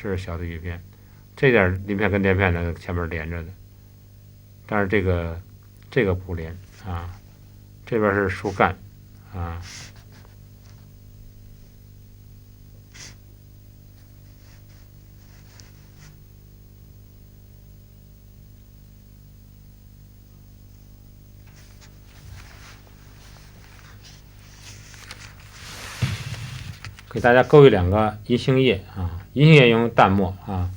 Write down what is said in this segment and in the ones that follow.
这是小的羽片，这点鳞片跟鳞片呢前面连着的，但是这个不连啊，这边是树干啊。给大家勾一两个银杏叶啊，银杏叶用淡墨啊。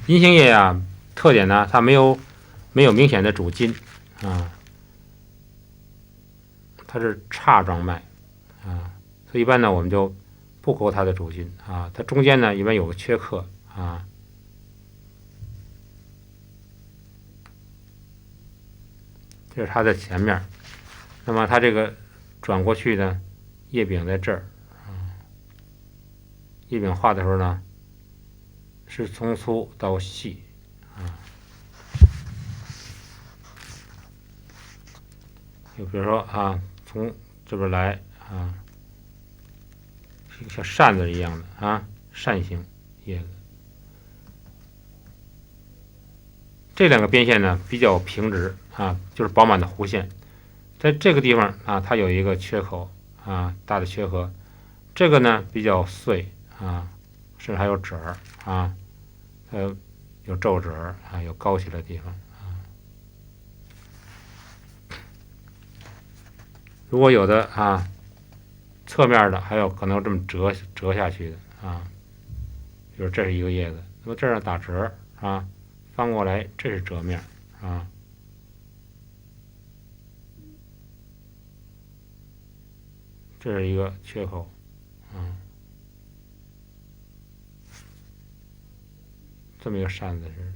银杏叶啊，特点呢，它没有明显的主筋啊，它是叉状脉啊，所以一般呢我们就不勾它的主筋啊，它中间呢一般有个缺刻啊。这是它的前面，那么它这个转过去呢，叶柄在这儿啊，叶柄画的时候呢，是从粗到细啊。就比如说啊，从这边来啊，是一个像扇子一样的啊，扇形叶子。这两个边线呢比较平直啊，就是饱满的弧线。在这个地方啊，它有一个缺口啊，大的缺口。这个呢比较碎啊，甚至还有褶儿啊，有皱褶儿啊，有高起来的地方啊。如果有的啊，侧面的还有可能这么折下去的啊，比如这是一个叶子，那么这儿打折啊，翻过来这是折面啊。这是一个缺口，这么一个扇子似的。